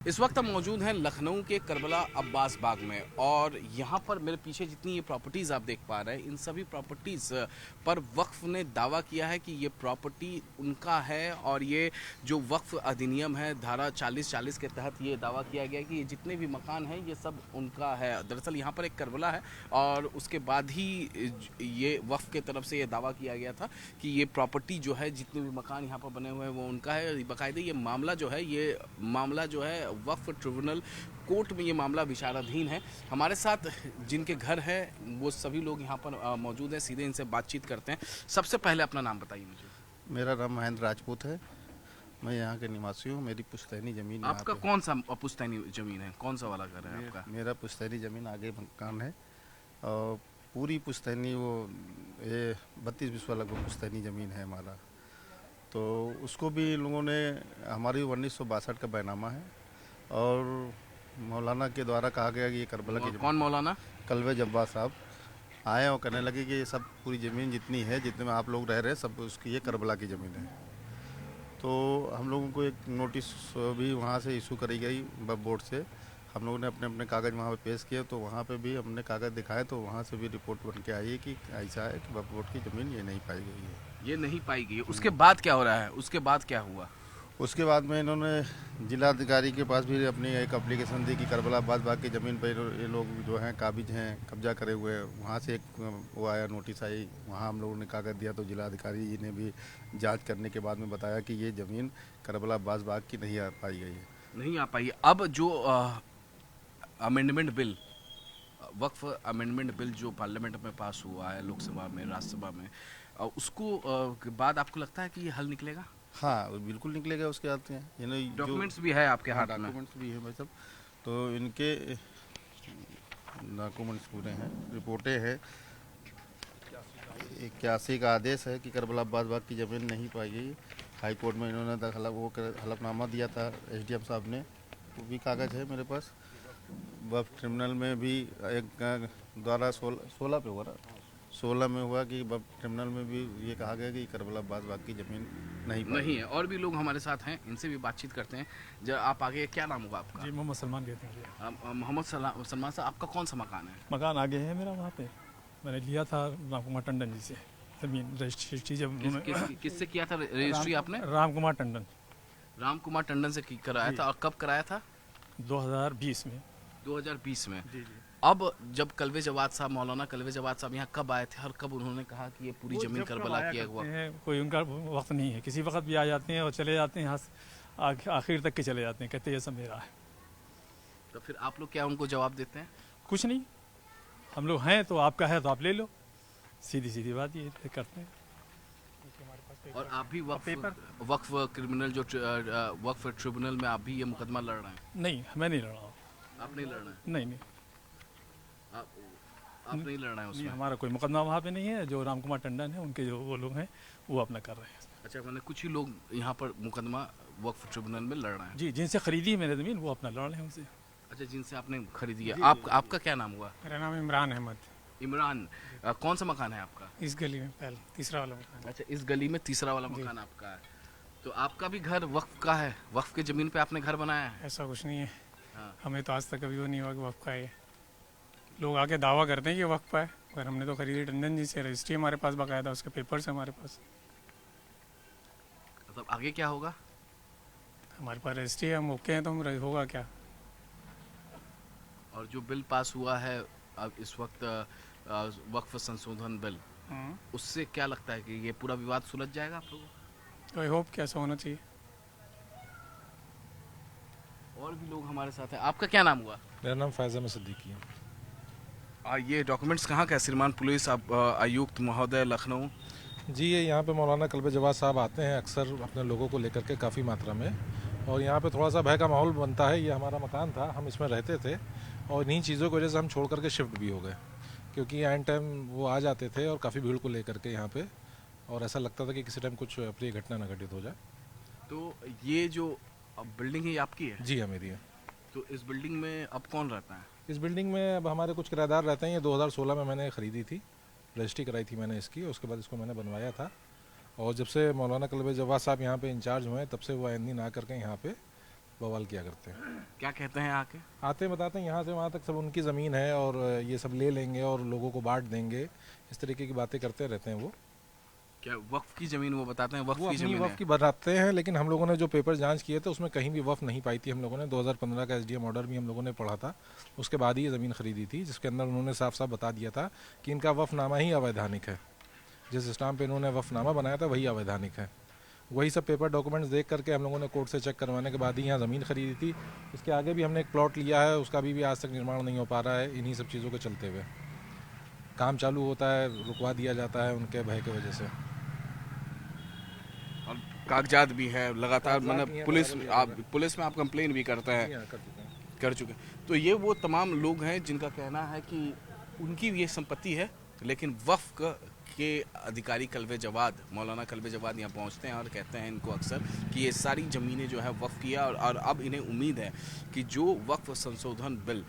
इस वक्त हम मौजूद हैं लखनऊ के करबला अब्बास बाग में और यहाँ पर मेरे पीछे जितनी ये प्रॉपर्टीज़ आप देख पा रहे हैं इन सभी प्रॉपर्टीज़ पर वक्फ ने दावा किया है कि ये प्रॉपर्टी उनका है। और ये जो वक्फ अधिनियम है धारा 4040 के तहत ये दावा किया गया कि ये जितने भी मकान हैं ये सब उनका है। दरअसल यहाँ पर एक करबला है और उसके बाद ही ये वक्फ के तरफ से ये दावा किया गया था कि ये प्रॉपर्टी जो है जितने भी मकान यहाँ पर बने हुए हैं वो उनका है। बाकायदे ये मामला जो है वक्फ ट्रिब्यूनल कोर्ट में ये मामला विचाराधीन है। हमारे साथ जिनके घर है वो सभी लोग यहाँ पर मौजूद हैं, सीधे इनसे बातचीत करते हैं। सबसे पहले अपना नाम बताइए मुझे। मेरा नाम महेंद्र राजपूत है। मैं यहाँ के निवासी हूँ। मेरी पुश्तैनी ज़मीन आपका कौन सा पुश्तैनी ज़मीन है, कौन सा वाला घर है आपका? मेरा पुश्तैनी ज़मीन आगे मकान है और पूरी पुश्तैनी वो ये 32-20 वाला को पुश्तैनी ज़मीन है हमारा। तो उसको भी इन लोगों ने हमारी 1962 का बैनामा है और मौलाना के द्वारा कहा गया कि ये करबला की कौन मौलाना? कलवे जब्बार साहब आए और कहने लगे कि ये सब पूरी ज़मीन जितनी है जितने में आप लोग रह रहे हैं सब उसकी ये करबला की ज़मीन है। तो हम लोगों को एक नोटिस भी वहाँ से इशू करी गई वक्फ बोर्ड से। हम लोगों ने अपने अपने कागज़ वहाँ पे पेश किए तो वहाँ पे भी हमने कागज़ दिखाए तो वहाँ से भी रिपोर्ट बन के आई है कि ऐसा है कि वक्फ बोर्ड की ज़मीन ये नहीं पाई गई है। ये नहीं पाई गई। उसके बाद क्या हो रहा है, उसके बाद क्या हुआ? उसके बाद में इन्होंने जिलाधिकारी के पास भी अपनी एक एप्लीकेशन दी कि करबला अब्बास बाग की ज़मीन पर ये लोग जो हैं काबिज हैं, कब्जा करे हुए हैं। वहाँ से एक वो आया, नोटिस आई, वहाँ हम लोगों ने कागज़ दिया तो जिलाधिकारी जी ने भी जांच करने के बाद में बताया कि ये ज़मीन करबला अब्बास बाग की नहीं आ पाई गई है। नहीं आ पाई। अब जो अमेंडमेंट बिल, वक्फ अमेंडमेंट बिल जो पार्लियामेंट में पास हुआ है, लोकसभा में, राज्यसभा में, उसको के बाद आपको लगता है कि ये हल निकलेगा? हाँ बिल्कुल निकलेगा। उसके आते हैं डॉक्यूमेंट्स भी है आपके हाथ में? डॉक्यूमेंट्स भी है भाई साहब। तो इनके डॉक्यूमेंट्स पूरे हैं, रिपोर्टें हैं। 81 का आदेश है कि करबला अब्बास बाग की ज़मीन नहीं पाई गई। हाई कोर्ट में इन्होंने हलफनामा दिया था एसडीएम साहब ने, वो भी कागज़ है मेरे पास। वक्फ ट्रिब्यूनल में भी एक द्वारा 16 पे हुआ, 16 में हुआ कि वक्फ ट्रिब्यूनल में भी ये कहा गया कि करबला अब्बास बाग की ज़मीन नहीं है। और भी लोग हमारे साथ हैं, इनसे भी बातचीत करते हैं। जब आप आगे, क्या नाम होगा आपका? जी मोहम्मद सलमान कहते हैं। मोहम्मद सलमान साहब, आपका कौन सा मकान है? मकान आगे है मेरा, वहाँ पे मैंने लिया था राम कुमार टंडन जी से ज़मीन रजिस्ट्री। जब किससे किया था रजिस्ट्री आपने? राम कुमार टंडन। राम कुमार टंडन से कराया था। और कब कराया था? 2020 में। 2020 में। जी जी। अब जब कलवे जवाद साहब, मौलाना कलवे जवाद साहब यहाँ कब आए थे और कब उन्होंने कहा कि ये पूरी ज़मीन करबला किया हुआ है? कोई उनका वक्त नहीं है, किसी वक्त भी आ जाते हैं और चले जाते हैं, यहाँ आखिर तक के चले जाते हैं, कहते हैं ये सब मेरा है। तो फिर आप लोग क्या उनको जवाब देते हैं? कुछ नहीं, हम लोग हैं तो आपका है तो आप ले लो, सीधी सीधी बात ये करते हैं। और आप भी वक्फ क्रिमिनल जो वक्फ ट्रिब्यूनल में आप भी ये मुकदमा लड़ रहे हैं? नहीं, मैं नहीं लड़ रहा हूँ। आप नहीं लड़ रहे हैं? नहीं नहीं, आप नहीं लड़ रहे हैं उसमें? हमारा कोई मुकदमा वहाँ पे नहीं है। जो राम कुमार टंडन है उनके जो वो लोग हैं वो अपना कर रहे हैं। अच्छा, मैंने कुछ ही लोग यहाँ पर मुकदमा वक्फ ट्रिब्यूनल में लड़ रहे हैं? जी, जिनसे खरीदी है मैंने ज़मीन वो अपना लड़ रहे हैं उनसे। अच्छा, जिनसे आपने खरीदी है। आपका क्या नाम हुआ? मेरा नाम इमरान अहमद। इमरान, कौन सा मकान है आपका? इस गली में पहले तीसरा वाला मकान। अच्छा, इस गली में तीसरा वाला मकान आपका है। तो आपका भी घर वक्फ का है? वक्फ की ज़मीन पे आपने घर बनाया है? ऐसा कुछ नहीं है। हाँ। हमें तो आज तक कभी वो नहीं हुआ कि वक्फ का है। लोग आके दावा करते हैं कि वक्फ का है, पर हमने तो खरीदी टंडन जी से। रजिस्ट्री हमारे पास बाकायदा, उसके पेपर्स है हमारे पास। मतलब आगे क्या होगा? हमारे पास रजिस्ट्री है, हम ओके हैं तो हम होगा क्या। और जो बिल पास हुआ है अब इस वक्त, वक्फ संशोधन बिल, उससे क्या लगता है कि ये पूरा विवाद सुलझ जाएगा आप लोगों को? तो आई होप कि ऐसा होना चाहिए। और भी लोग हमारे साथ हैं। आपका क्या नाम हुआ? मेरा नाम फैज़ अहमद सिद्दीकी है। ये डॉक्यूमेंट्स कहाँ का है? श्रीमान पुलिस आयुक्त महोदय, लखनऊ। जी, ये यहाँ पे मौलाना कलवे जवाद साहब आते हैं अक्सर अपने लोगों को लेकर के काफ़ी मात्रा में, और यहाँ पे थोड़ा सा भय का माहौल बनता है। ये हमारा मकान था, हम इसमें रहते थे और इन्हीं चीज़ों की वजह से हम छोड़ करके शिफ्ट भी हो गए, क्योंकि एंड टाइम वो आ जाते थे और काफ़ी भीड़ को लेकर के यहाँ पे, और ऐसा लगता था कि किसी टाइम कुछ अप्रिय घटना न घटित हो जाए। तो ये जो बिल्डिंग है ये आपकी है? जी हाँ, मेरी है। तो इस बिल्डिंग में अब कौन रहता है? इस बिल्डिंग में अब हमारे कुछ किराएदार रहते हैं। ये 2016 में मैंने ख़रीदी थी, रजिस्ट्री कराई थी मैंने इसकी, उसके बाद इसको मैंने बनवाया था। और जब से मौलाना कलवे जवाद साहब यहाँ पे इंचार्ज हुए तब से वो आइंदी ना करके यहाँ पे बवाल किया करते हैं। क्या कहते हैं आके? आते हैं बताते हैं यहाँ से वहाँ तक सब उनकी ज़मीन है और ये सब ले लेंगे और लोगों को बांट देंगे, इस तरीके की बातें करते रहते हैं वो। क्या वक्फ की ज़मीन वो बताते हैं? वक्फ वो की अपनी ज़मीन वफ़ है। की बताते हैं, लेकिन हम लोगों ने जो पेपर जांच किए थे उसमें कहीं भी वफ़ नहीं पाई थी। हम लोगों ने 2015 का एसडीएम ऑर्डर भी हम लोगों ने पढ़ा था, उसके बाद ही ये ज़मीन खरीदी थी, जिसके अंदर उन्होंने साफ साफ बता दिया था कि इनका वफ़नामा ही अवैधानिक है। जिस स्टाम्प पे इन्होंने वफ़नामा बनाया था वही अवैधानिक है। वही सब पेपर डॉक्यूमेंट्स देख करके हम लोगों ने कोर्ट से चेक करवाने के बाद ही यहाँ ज़मीन खरीदी थी। इसके आगे भी हमने एक प्लॉट लिया है, उसका भी आज तक निर्माण नहीं हो पा रहा है। इन्हीं सब चीज़ों के चलते हुए काम चालू होता है, रुकवा दिया जाता है उनके भय की वजह से। और कागजात भी है लगातार, कागजात मतलब भी हैं, पुलिस बराबर आप पुलिस में आप कंप्लेन भी करते हैं, यहाँ कर चुके हैं। कर चुके हैं। तो ये वो तमाम लोग हैं जिनका कहना है कि उनकी ये संपत्ति है, लेकिन वक्फ के अधिकारी कल्बे जवाद, मौलाना कल्बे जवाद यहाँ पहुँचते हैं और कहते हैं इनको अक्सर कि ये सारी ज़मीनें जो है वक्फ की है और अब इन्हें उम्मीद है कि जो वक्फ संशोधन बिल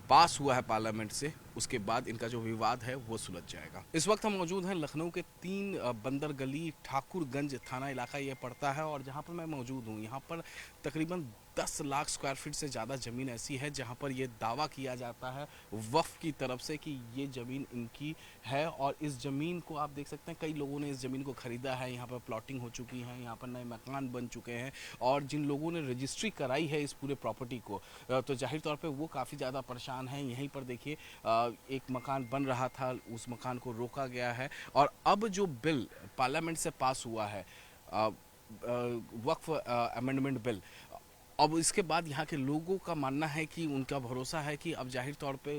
पास हुआ है पार्लियामेंट से, उसके बाद इनका जो विवाद है वो सुलझ जाएगा। इस वक्त हम मौजूद हैं लखनऊ के 3 बंदर गली ठाकुरगंज थाना इलाका ये पड़ता है, और जहाँ पर मैं मौजूद हूँ यहाँ पर तकरीबन 10 लाख स्क्वायर फीट से ज़्यादा ज़मीन ऐसी है जहाँ पर ये दावा किया जाता है वक्फ की तरफ से कि ये ज़मीन इनकी है। और इस ज़मीन को आप देख सकते हैं कई लोगों ने इस ज़मीन को ख़रीदा है, यहाँ पर प्लॉटिंग हो चुकी है, यहाँ पर नए मकान बन चुके हैं, और जिन लोगों ने रजिस्ट्री कराई है इस पूरे प्रॉपर्टी को तो जाहिर तौर पर वो काफ़ी ज़्यादा परेशान हैं। यहीं पर देखिए एक मकान बन रहा था, उस मकान को रोका गया है, और अब जो बिल पार्लियामेंट से पास हुआ है वक्फ अमेंडमेंट बिल, अब इसके बाद यहाँ के लोगों का मानना है कि उनका भरोसा है कि अब जाहिर तौर पे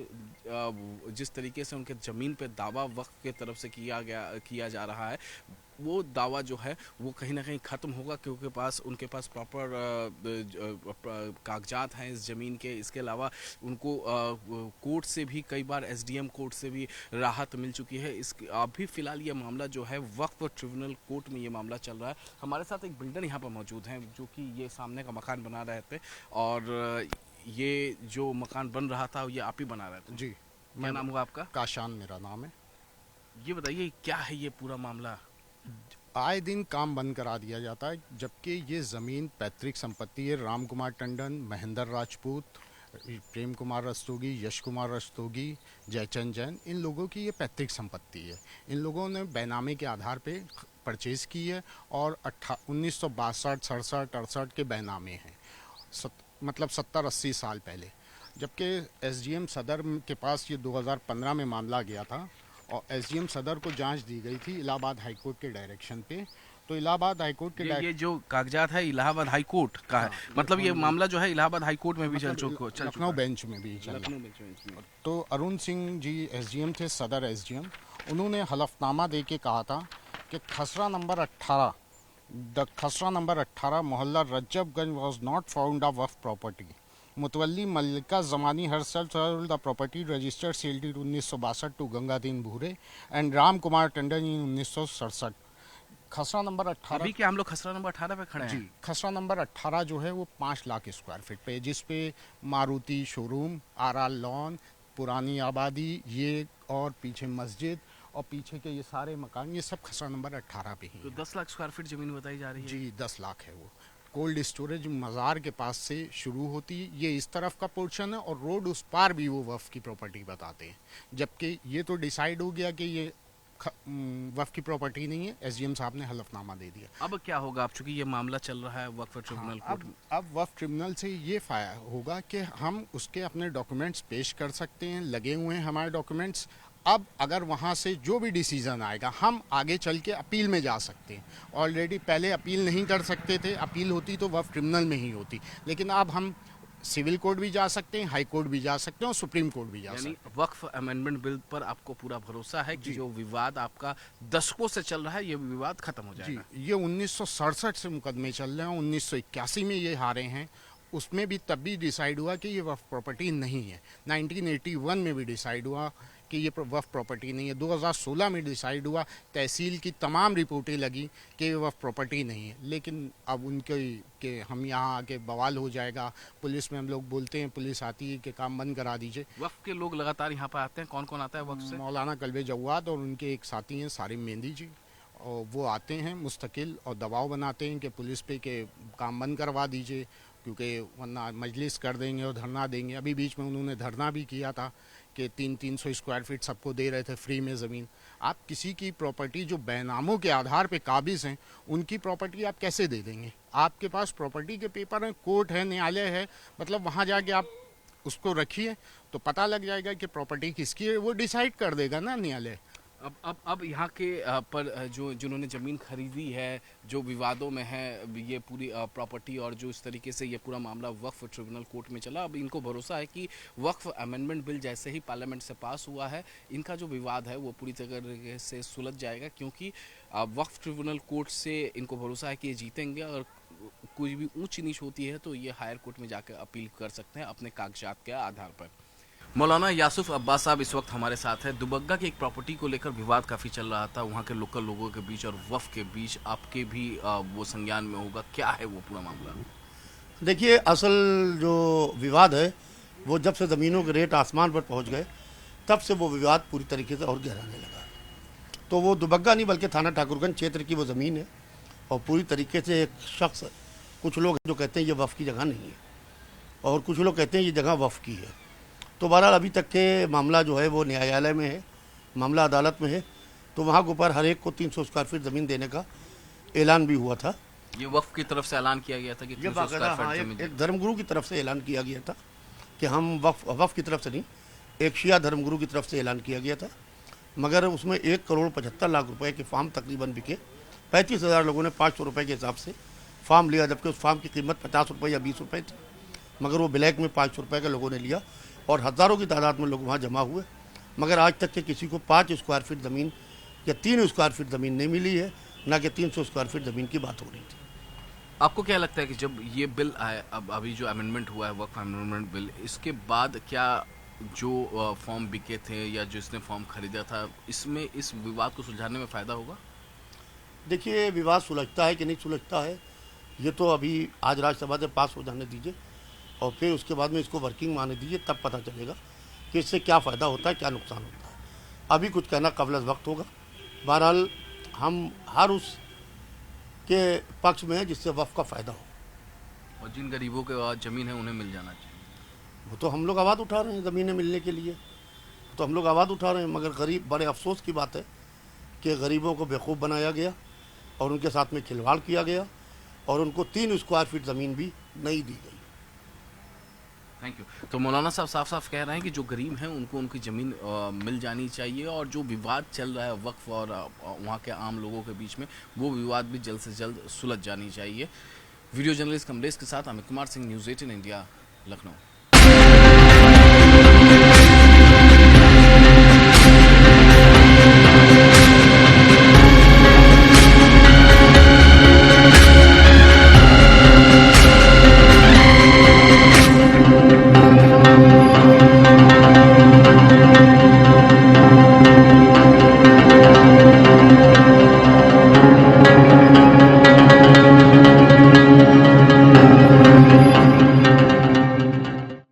जिस तरीके से उनके ज़मीन पे दावा वक्फ के तरफ से किया जा रहा है, वो दावा जो है वो कहीं ना कहीं ख़त्म होगा, क्योंकि उनके पास प्रॉपर कागजात हैं इस ज़मीन के। इसके अलावा उनको कोर्ट से भी कई बार एसडीएम कोर्ट से भी राहत मिल चुकी है। अभी फ़िलहाल ये मामला जो है वक्फ ट्रिब्यूनल कोर्ट में ये मामला चल रहा है। हमारे साथ एक बिल्डर यहाँ पर मौजूद हैं जो कि ये सामने का मकान बना रहे थे, और ये जो मकान बन रहा था ये आप ही बना रहे थे? जी, क्या नाम हुआ आपका? काशान मेरा नाम है। ये बताइए क्या है ये पूरा मामला? आए दिन काम बंद करा दिया जाता है, जबकि ये ज़मीन पैतृक संपत्ति है। राम कुमार टंडन, महेंद्र राजपूत, प्रेम कुमार रस्तोगी, यश कुमार रस्तोगी, जयचंद जैन, इन लोगों की ये पैतृक संपत्ति है। इन लोगों ने बैनामे के आधार पे परचेज़ की है, और 1962, 67, 68 के बैनामे हैं, मतलब 70-80 साल पहले। जबकि एसडीएम सदर के पास ये 2015 में मामला गया था, और एसडीएम सदर को जांच दी गई थी इलाहाबाद हाईकोर्ट के डायरेक्शन पे। तो इलाहाबाद हाईकोर्ट के ये जो कागजात है इलाहाबाद हाईकोर्ट का है, मतलब ये मामला जो है इलाहाबाद हाईकोर्ट में भी चल चुका है, लखनऊ बेंच में भी चल रहा। तो अरुण सिंह जी एसडीएम थे, सदर एसडीएम, उन्होंने हलफनामा दे के कहा था कि खसरा number 18 mohalla Rajjabganj was not found a waqf property. Mutawalli Mallika Zamani herself sold the property registered sale deed 1962 to Gangadin Bhure and Ram Kumar Tandon in 1967। Khasra number 18, अभी क्या हम लोग खसरा नंबर 18 पे खड़े हैं? जी, खसरा नंबर 18 जो है वो 5 लाख स्क्वायर फीट पे, जिस पे मारुति शोरूम, आरा लॉन, पुरानी आबादी, ये और पीछे मस्जिद और पीछे के ये सारे मकान, ये सब खसरा नंबर 18 पे ही तो हैं। 10 लाख स्क्वायर फीट जमीन बताई जा रही है। जी, 10 लाख है वो। कोल्ड स्टोरेज मज़ार के पास से शुरू होती है, ये इस तरफ का पोर्शन है, और रोड उस पार भी वो वफ़ की प्रॉपर्टी बताते हैं। जबकि ये तो डिसाइड हो गया कि ये वफ़ की प्रॉपर्टी नहीं है, एसडीएम साहब ने हलफनामा दे दिया। अब क्या होगा, अब चूंकि ये मामला चल रहा है वक्फ ट्रिब्यूनल कोर्ट में? अब वफ़ ट्रिब्यूनल से ये फ़ायदा होगा कि हम उसके अपने डॉक्यूमेंट्स पेश कर सकते हैं, लगे हुए हैं हमारे डॉक्यूमेंट्स। अब अगर वहाँ से जो भी डिसीज़न आएगा, हम आगे चल के अपील में जा सकते हैं। ऑलरेडी पहले अपील नहीं कर सकते थे, अपील होती तो वफ़ ट्रिब्यूनल में ही होती, लेकिन अब हम सिविल कोर्ट भी जा सकते हैं, हाई कोर्ट भी जा सकते हैं, और सुप्रीम कोर्ट भी जा सकते हैं। यानी वक्फ अमेंडमेंट बिल पर आपको पूरा भरोसा है कि जो विवाद आपका दशकों से चल रहा है ये विवाद खत्म हो जी, जाएगा? ये 1967 से मुकदमे चल रहे हैं, 1981 में ये हारे हैं, उसमें भी तब भी डिसाइड हुआ कि ये वफ़ प्रॉपर्टी नहीं है। 1981 में भी डिसाइड हुआ कि ये वफ़ प्रॉपर्टी नहीं है। 2016 में डिसाइड हुआ, तहसील की तमाम रिपोर्टें लगी कि ये वफ़ प्रॉपर्टी नहीं है, लेकिन अब उनके कि हम यहाँ आके बवाल हो जाएगा, पुलिस में हम लोग बोलते हैं, पुलिस आती है कि काम बंद करा दीजिए। वक्फ के लोग लगातार यहाँ पर आते हैं, कौन कौन आता है वक्फ से? मौलाना कल्बे जवाद और उनके एक साथी हैं सारिम मेहंदी जी, और वो आते हैं मुस्तकिल और दबाव बनाते हैं कि पुलिस पे के काम बंद करवा दीजिए। क्योंकि वरना मजलिस कर देंगे और धरना देंगे। अभी बीच में उन्होंने धरना भी किया था कि 300 स्क्वायर फीट सबको दे रहे थे फ्री में ज़मीन। आप किसी की प्रॉपर्टी जो बैनामों के आधार पे काबिज़ हैं, उनकी प्रॉपर्टी आप कैसे दे देंगे? आपके पास प्रॉपर्टी के पेपर हैं, कोर्ट है, न्यायालय है, मतलब वहाँ जाके आप उसको रखिए तो पता लग जाएगा कि प्रॉपर्टी किसकी है, वो डिसाइड कर देगा ना न्यायालय। अब यहाँ के पर जो जिन्होंने ज़मीन खरीदी है, जो विवादों में है ये पूरी प्रॉपर्टी, और जो इस तरीके से ये पूरा मामला वक्फ ट्रिब्यूनल कोर्ट में चला, अब इनको भरोसा है कि वक्फ अमेंडमेंट बिल जैसे ही पार्लियामेंट से पास हुआ है, इनका जो विवाद है वो पूरी तरीके से सुलझ जाएगा, क्योंकि वक्फ ट्रिब्यूनल कोर्ट से इनको भरोसा है कि ये जीतेंगे, और कोई भी ऊंच नीच होती है तो ये हायर कोर्ट में जाकर अपील कर सकते हैं अपने कागजात के आधार पर। मौलाना यासुफ अब्बास साहब इस वक्त हमारे साथ है। दुबग्गा की एक प्रॉपर्टी को लेकर विवाद काफ़ी चल रहा था वहाँ के लोकल लोगों के बीच और वफ़ के बीच, आपके भी वो संज्ञान में होगा, क्या है वो पूरा मामला? देखिए, असल जो विवाद है वो जब से ज़मीनों के रेट आसमान पर पहुंच गए तब से वो विवाद पूरी तरीके से और गहराने लगा। तो वो दुबग्गा नहीं बल्कि थाना ठाकुरगंज क्षेत्र की वो ज़मीन है, और पूरी तरीके से एक शख्स, कुछ लोग जो कहते हैं ये वफ़ की जगह नहीं है और कुछ लोग कहते हैं ये जगह वफ़ की है। तो बहरहाल अभी तक के मामला जो है वो न्यायालय में है, मामला अदालत में है। तो वहाँ के ऊपर हर एक को 300 स्क्वायर फीट ज़मीन देने का ऐलान भी हुआ था। ये वक्फ की तरफ से ऐलान किया गया था कि 300 स्क्वायर फीट ज़मीन, एक धर्मगुरु की तरफ से ऐलान किया गया था कि हम वक्फ की तरफ से नहीं, एक शिया धर्मगुरु की तरफ से ऐलान किया गया था। मगर उसमें 1,75,00,000 रुपए के फार्म तकरीबन बिके। 35,000 लोगों ने 500 रुपये के हिसाब से फार्म लिया, जबकि उस फार्म की कीमत 50 रुपये या 20 रुपये थी, मगर वो ब्लैक में 500 रुपये के लोगों ने लिया और हज़ारों की तादाद में लोग वहाँ जमा हुए। मगर आज तक के किसी को 5 स्क्वायर फीट ज़मीन या 3 स्क्वायर फीट ज़मीन नहीं मिली है, ना कि 300 स्क्वायर फीट ज़मीन की बात हो रही थी। आपको क्या लगता है कि जब ये बिल आए, अब अभी जो अमेंडमेंट हुआ है वक्फ अमेंडमेंट बिल, इसके बाद क्या जो फॉर्म बिके थे या जिसने फॉर्म खरीदा था, इसमें इस विवाद को सुलझाने में फ़ायदा होगा? देखिए, विवाद सुलझता है कि नहीं सुलझता है ये तो अभी आज राज्यसभा से पास हो जाने दीजिए और फिर उसके बाद में इसको वर्किंग में आने दीजिए, तब पता चलेगा कि इससे क्या फ़ायदा होता है, क्या नुकसान होता है। अभी कुछ कहना क़ब्ल वक्त होगा। बहरहाल हम हर उस के पक्ष में हैं जिससे वफ़ का फ़ायदा हो। और जिन गरीबों के पास ज़मीन है उन्हें मिल जाना चाहिए। वो तो हम लोग आवाज़ उठा रहे हैं ज़मीनें मिलने के लिए, तो हम लोग आवाज़ उठा रहे हैं। मगर गरीब, बड़े अफसोस की बात है कि गरीबों को बेवकूफ़ बनाया गया और उनके साथ में खिलवाड़ किया गया और उनको 3 स्क्वायर फीट ज़मीन भी नहीं दी गई। Thank you. तो मौलाना साहब साफ साफ कह रहे हैं कि जो गरीब हैं उनको उनकी ज़मीन मिल जानी चाहिए, और जो विवाद चल रहा है वक्फ और वहाँ के आम लोगों के बीच में, वो विवाद भी जल्द से जल्द सुलझ जानी चाहिए। वीडियो जर्नलिस्ट कमलेश के साथ अमित कुमार सिंह, न्यूज़ 18 इंडिया, लखनऊ।